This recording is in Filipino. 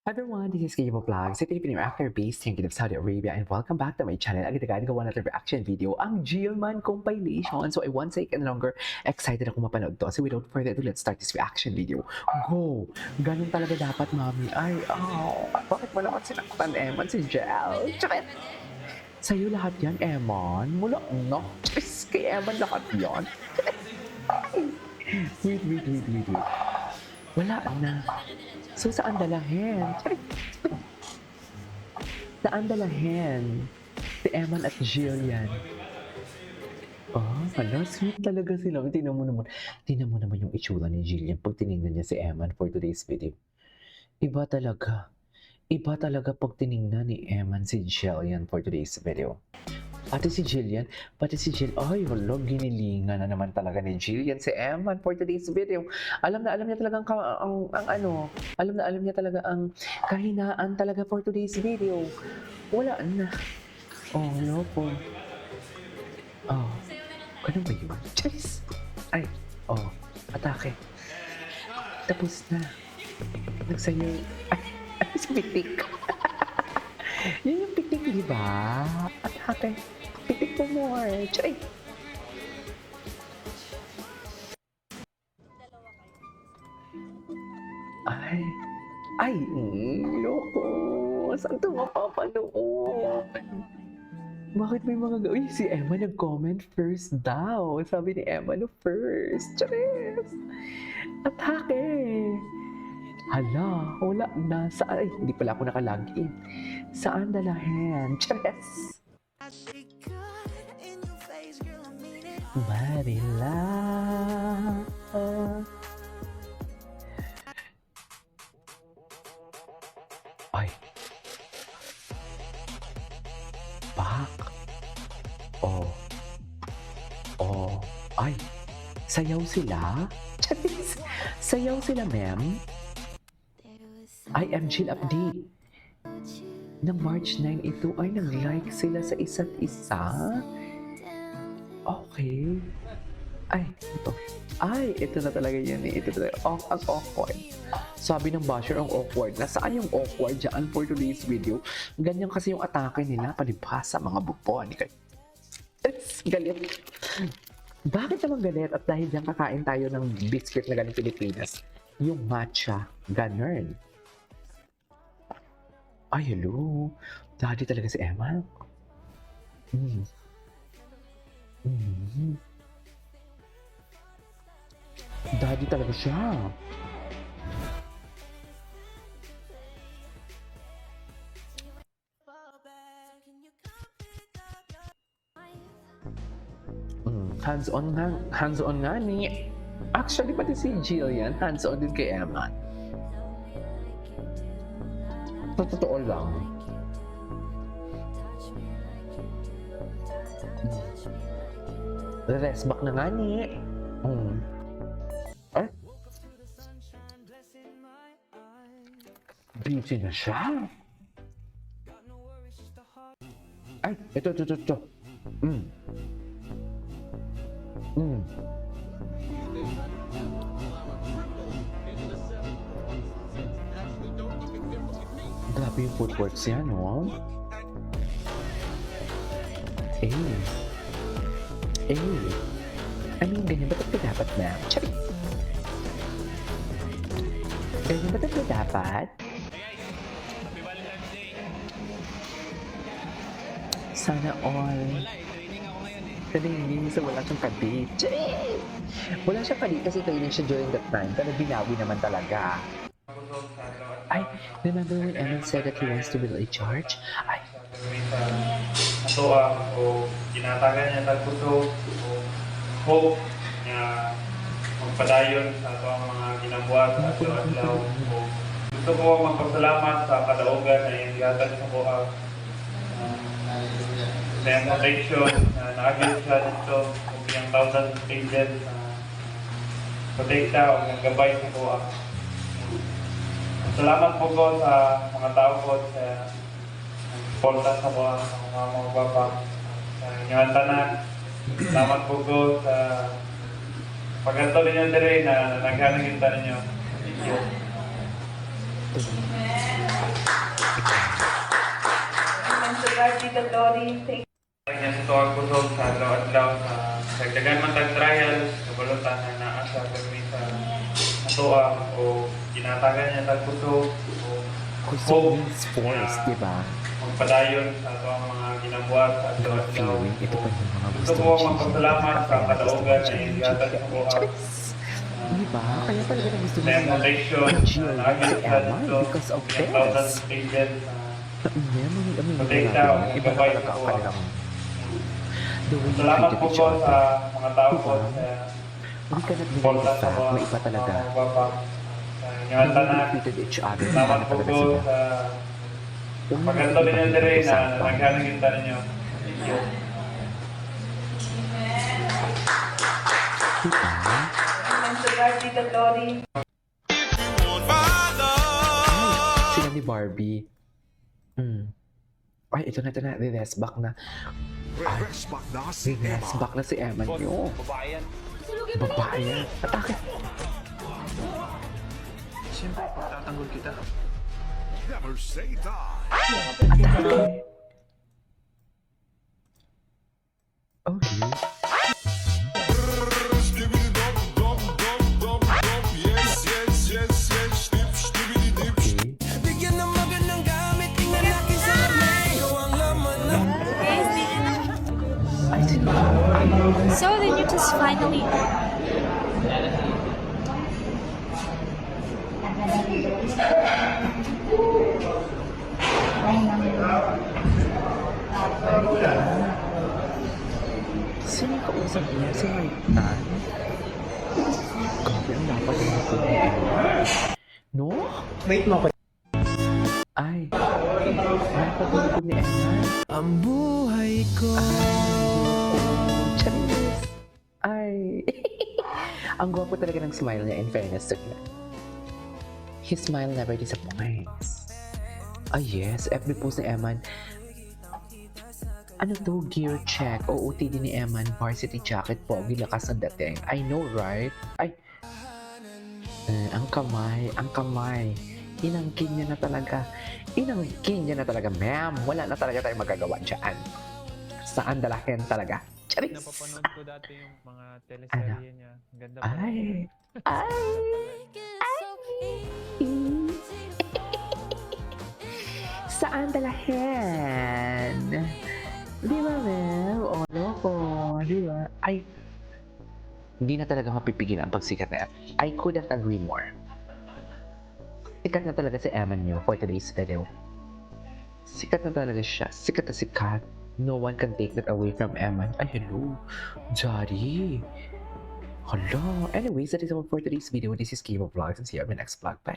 Hi everyone, this is Kiyo Vlog, sa Filipino actor based Kingdom of Saudi Arabia, and welcome back to my channel. Agad-agad gawa natin reaction video, ang Gilman compilation. So I won't take any longer, excited ako mapanood to. So without further ado, let's start this reaction video. Go! Ganun talaga dapat, mami. Ay, bakit mo naman sinaktan, Eman, si Jel? Chakit! Sa'yo lahat yan, Eman. Mula, no? Chis, kay Eman lahat yan. Wait. Wala na. So, saan dalahin? Saan dalahin? Si Eman at Jillian. Hala, sweet talaga sila. Tingnan mo naman yung itsura ni Jillian pag tinignan niya si Eman for today's video. Iba talaga pag tinignan ni Eman si Jillian for today's video. Pati si Jillian, ay wala, ginilingan na naman talaga ni Jillian si Eman for today's video. Alam niya talaga alam niya talaga ang kahinaan talaga for today's video. Wala na. Loko. Ganun ba yun? Charis! Ay, atake. Tapos na. Nagsayo. Ay, si Pitik. Yun yung Pitik, di ba? Atake. Pitik mo more. Charis! Loko. Saan ito mapapanood? Bakit may mga Uy, si Emma nag-comment first daw. Sabi ni Emma no first. Charis! Atake! Hala, wala na. Ay, hindi pala ako nakalagin. Saan dalahin? Charis! Marila. Ay. Back. Ay. Sayaw sila? Charis! Sayaw sila, ma'am? I am Jill update. Na March 9 ito ay nag-like sila sa isa't isa. Okay. Ito na talaga yan eh. Ito talaga. Ang awkward. Sabi ng basher ang awkward. Nasaan yung awkward dyan for today's video? Ganyan kasi yung atake nila. Palibhasa mga bupon. Galit. Bakit naman galit? At dahil dyan kakain tayo ng biscuit na galing Pilipinas. Yung matcha. Ganun. Ay, hello. Daddy talaga si Emma. Daddy talaga siya. Hands-on nga ni. Actually, pati si Jillian, hands-on din kay Emma. Sa totoo lang. Rest back na nga ni. Beauty na siya. Ito. Grabe yung footworks yan, no? Ganyan ba ito dapat na? Chabi! Ganyan ba ito dapat? Sana all. Training sa wala siyang kadate. Wala siyang kadate kasi training siya during that time. Pero binawi naman talaga. Remember when Eman said that he wants to build a church? O ginatagan niya tagpuso o hope na magpadayon sa atong mga ginabuhat sa adlaw. Gusto ko magpasalamat sa kadaugan na ihatag sa buhag. Sa yung protection na naagil siya dito kung yung 1,000 pages na protekta o yung gabay sa buhag. Salamat po ko sa mga tao ko sa porta sa buhag, sa mga baba, sa inyong tanan. Salamat po ko sa pagkanto ninyo dire na naghanagin ninyo. Thank you. Amen. To God be the glory. Thank Kanya sa tuwag kusog sa adlaw-adlaw sa dagdagan man tag trial, kabalutan na naa sa gagawin sa atuwa o ginatagan niya tag kusog o Kusog means force, di ba? magpadayon sa atuang mga ginabuhat sa adlaw-adlaw. God-fearing, ito pa yung mga Gusto gusto ko ni magpasalamat sa kadaugan na ingatan sa buha. Di ba? Kaya talaga na gusto Sa niya emulation Jill na si naging sa Emma dito, because of ilang thousand this. pages Iba na talaga ang kanilang the way you Salamat treated po each po other. sa mga tao po Diba? sa We cannot deny suporta the sa fact na iba talaga. mga baba. Sa The inyong way tanan. you treated each other, iba Salamat na po talaga po sila. sa Una pagkanto natin ninyo ipakita dire sa na usapan. naghanagita ninyo. Thank you. Diba? Amen. To God be the glory. Sila ni Barbie. Ay, ito na. Reverse back na. Reverse back na si Emma niyo. Babae yan. Atake. Siyempre, tatanggol kita. Never say die. Atake. Okay. Okay. Bigyan ng magandang gamit, tingnan natin sa lamay. Ikaw ang laman ng Ay, sino? So the news is finally Sino yung kausap niya? Si Mike Tan? Grabe, ang dapat yung ako ni Emma. No? Wait mo ako. Ay, dapat yung ako ni Emma. ang buhay ko. Charis. Ay. Ang gwapo talaga ng smile niya, in fairness to him. His smile never disappoints. Ah yes, FB post ni Eman. Ano to, gear check, OOTD ni Eman, varsity jacket, pogi, lakas ang dating. I know, right? Ay, ang kamay. Inangkin niya na talaga, ma'am. Wala na talaga tayong magagawa dyan. Saan dalahin talaga? Charis! Napapanood ko dati yung mga teleserye niya. Ang ganda pa. Ay! Saan dalahin? Di ba, ma'am? O, loko. Di ba? Ay, hindi na talaga mapipigil ang pagsikat na I couldn't agree more. Sikat na talaga si Emma New for today's video. Sikat na talaga siya. Sikat na sikat. No one can take that away from Emma. Ay, hello. Jari. Hello. Anyways, that is all for today's video. This is Kimo Vlogs and see you on my next vlog. Bye.